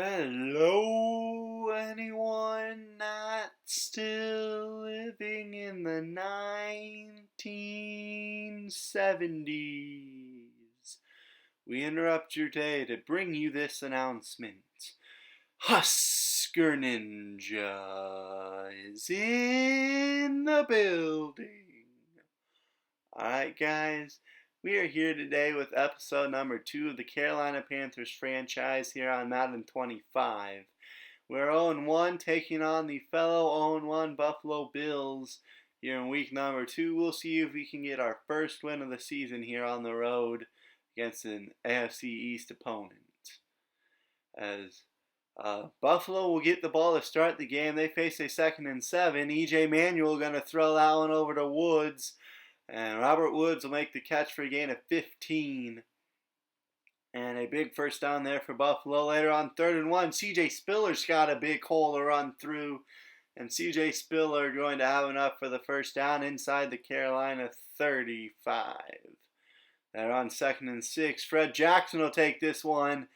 Hello, anyone not still living in the 1970s? We interrupt your day to bring you this announcement. Husker Ninja is in the building. Alright, guys. We are here today with episode number 2 of the Carolina Panthers franchise here on Madden 25. We're 0-1 taking on the fellow 0-1 Buffalo Bills here in week number 2. We'll see if we can get our first win of the season here on the road against an AFC East opponent. As Buffalo will get the ball to start the game. They face a 2nd and 7. E.J. Manuel going to throw that one over to Woods. And Robert Woods will make the catch for a gain of 15. And a big first down there for Buffalo. Later on, 3rd and 1, C.J. Spiller's got a big hole to run through. And C.J. Spiller going to have enough for the first down inside the Carolina 35. They're on 2nd and 6. Fred Jackson will take this one.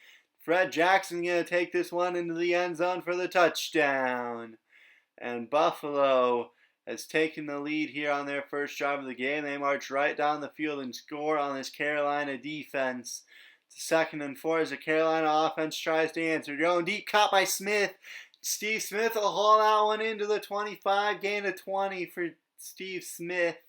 Fred Jackson going to take this one into the end zone for the touchdown. And Buffalo has taken the lead here on their first drive of the game. They march right down the field and score on this Carolina defense. It's 2nd and 4 as the Carolina offense tries to answer. Going deep, caught by Smith. Steve Smith will haul that one into the 25, gain of 20 for Steve Smith.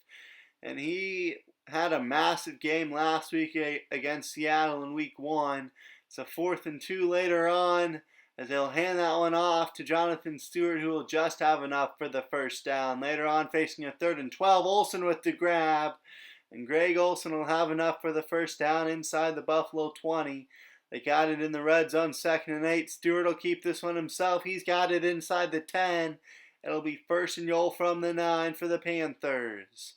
And he had a massive game last week against Seattle in week 1. It's a 4th and 2 later on, as they'll hand that one off to Jonathan Stewart, who will just have enough for the first down. Later on, facing a 3rd and 12, Olsen with the grab. And Greg Olsen will have enough for the first down inside the Buffalo 20. They got it in the red zone, 2nd and 8. Stewart will keep this one himself. He's got it inside the 10. It'll be 1st and goal from the 9 for the Panthers.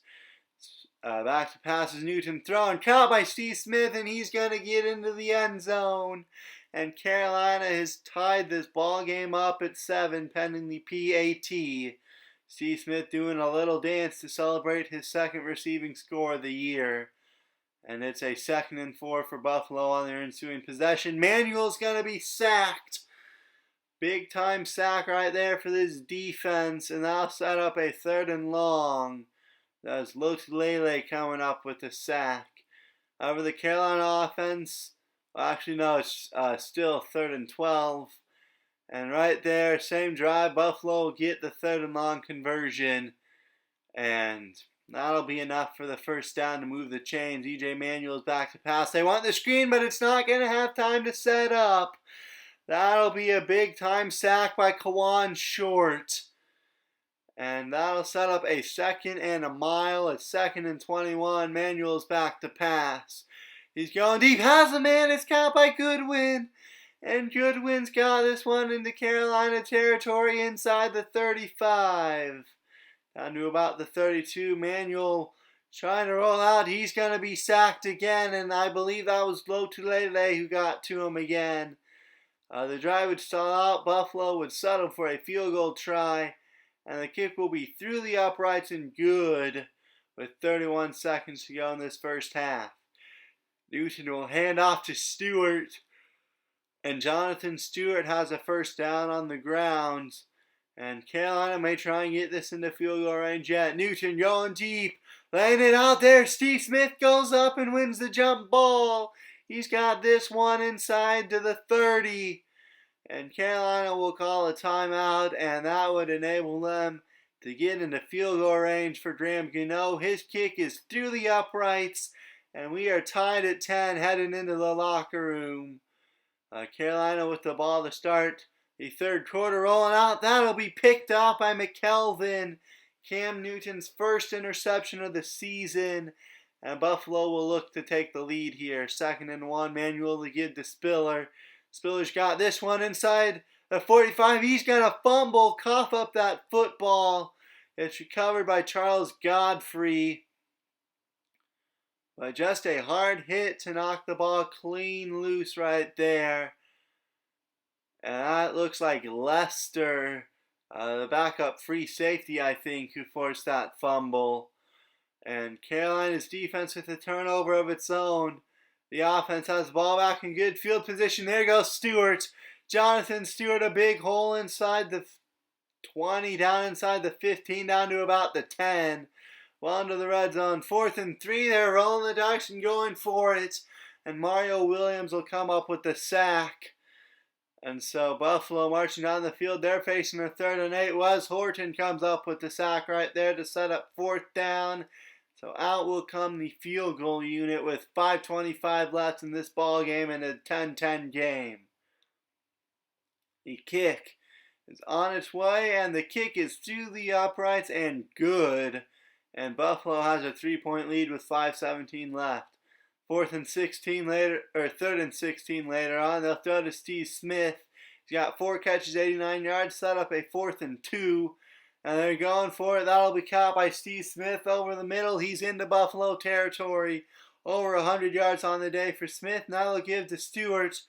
Back to passes, Newton throwing, caught by Steve Smith, and he's going to get into the end zone. And Carolina has tied this ball game up at 7 pending the PAT. Steve Smith doing a little dance to celebrate his 2nd receiving score of the year. And it's a 2nd and 4 for Buffalo on their ensuing possession. Manuel's going to be sacked. Big time sack right there for this defense. And that'll set up a 3rd and long. That's Lotulele coming up with the sack. Over the Carolina offense. Actually, no, it's still 3rd and 12. And right there, same drive, Buffalo will get the 3rd and long conversion. And that'll be enough for the first down to move the chains. E.J. Manuel's back to pass. They want the screen, but it's not going to have time to set up. That'll be a big time sack by Kawan Short. And that'll set up a 2nd and a mile at 2nd and 21. Manuel's back to pass. He's going deep, has a man, it's caught by Goodwin. And Goodwin's got this one into Carolina territory inside the 35. Down to about the 32. Manuel trying to roll out. He's going to be sacked again, and I believe that was Lotulele who got to him again. The drive would stall out. Buffalo would settle for a field goal try, and the kick will be through the uprights and good with 31 seconds to go in this first half. Newton will hand off to Stewart. And Jonathan Stewart has a first down on the ground. And Carolina may try and get this into field goal range yet. Newton going deep. Laying it out there. Steve Smith goes up and wins the jump ball. He's got this one inside to the 30. And Carolina will call a timeout. And that would enable them to get into field goal range for Graham Gano. His kick is through the uprights. And we are tied at 10 heading into the locker room. Carolina with the ball to start the 3rd quarter, rolling out. That'll be picked up by McKelvin. Cam Newton's first interception of the season. And Buffalo will look to take the lead here. 2nd and 1. Manuel to give to Spiller. Spiller's got this one inside the 45. He's going to fumble, cough up that football. It's recovered by Charles Godfrey. But just a hard hit to knock the ball clean loose right there. And that looks like Lester, the backup free safety, I think, who forced that fumble. And Carolina's defense with a turnover of its own. The offense has the ball back in good field position. There goes Stewart. Jonathan Stewart, a big hole inside the 20, down inside the 15, down to about the 10. Well, into the red zone. 4th and 3. They're rolling the dice and going for it. And Mario Williams will come up with the sack. And so Buffalo marching down the field. They're facing a 3rd and 8. Wes Horton comes up with the sack right there to set up 4th down. So out will come the field goal unit with 5:25 left in this ball game and a 10-10 game. The kick is on its way, and the kick is through the uprights and good. And Buffalo has a 3-point lead with 5:17 left. 3rd and 16 later on. They'll throw to Steve Smith. He's got 4 catches, 89 yards, set up a 4th and 2. And they're going for it. That'll be caught by Steve Smith over the middle. He's into Buffalo territory. Over 100 yards on the day for Smith. Now they'll give to Stewart.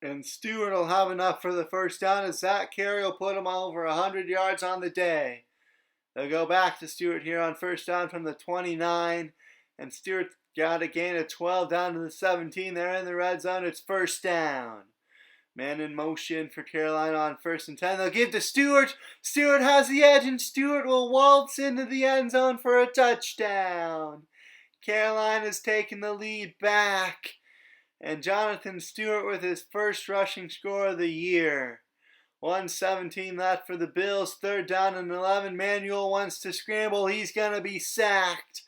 And Stewart will have enough for the first down as Zach Carey will put him over 100 yards on the day. They'll go back to Stewart here on first down from the 29. And Stewart got a gain of 12 down to the 17. They're in the red zone. It's first down. Man in motion for Carolina on 1st and 10. They'll give to Stewart. Stewart has the edge, and Stewart will waltz into the end zone for a touchdown. Carolina's taking the lead back. And Jonathan Stewart with his first rushing score of the year. 1:17 left for the Bills. 3rd down and 11. Manuel wants to scramble. He's going to be sacked.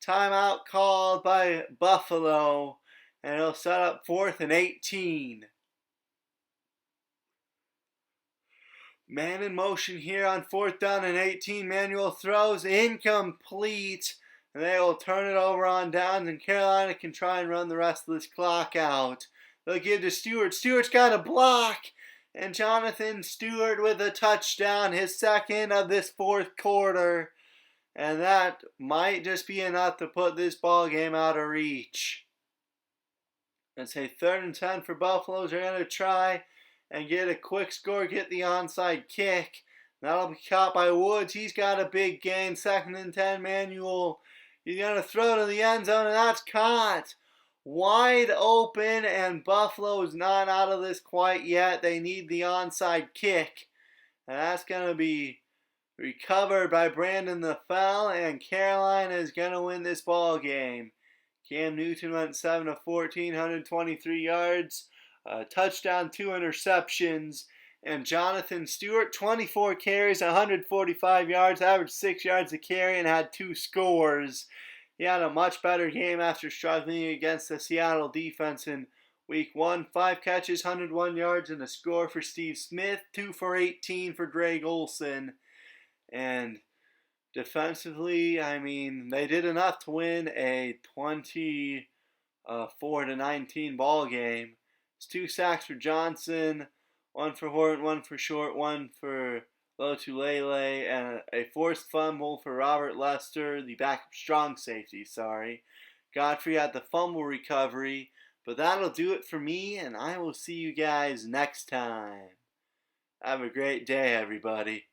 Timeout called by Buffalo. And he'll set up 4th and 18. Man in motion here on 4th down and 18. Manuel throws incomplete. And they will turn it over on downs, and Carolina can try and run the rest of this clock out. They'll give to Stewart. Stewart's got a block. And Jonathan Stewart with a touchdown, his 2nd of this 4th quarter. And that might just be enough to put this ball game out of reach. Let's say 3rd and 10 for Buffalo. They're going to try and get a quick score, get the onside kick. That'll be caught by Woods. He's got a big gain. 2nd and 10, Manuel. He's going to throw to the end zone, and that's caught. Wide open, and Buffalo is not out of this quite yet. They need the onside kick. And that's going to be recovered by Brandon LaFell, and Carolina is going to win this ball game. Cam Newton went 7 of 14, 123 yards, touchdown, 2 interceptions. And Jonathan Stewart, 24 carries, 145 yards, averaged 6 yards a carry, and had 2 scores. He had a much better game after struggling against the Seattle defense in Week 1. 5 catches, 101 yards, and a score for Steve Smith. 2 for 18 for Greg Olsen. And defensively, I mean, they did enough to win a 24-19 ball game. It's 2 sacks for Johnson, 1 for Horton, 1 for Short, 1 for Lotulele, and a forced fumble for Robert Lester, the backup strong safety, Godfrey had the fumble recovery. But that'll do it for me, and I will see you guys next time. Have a great day, everybody.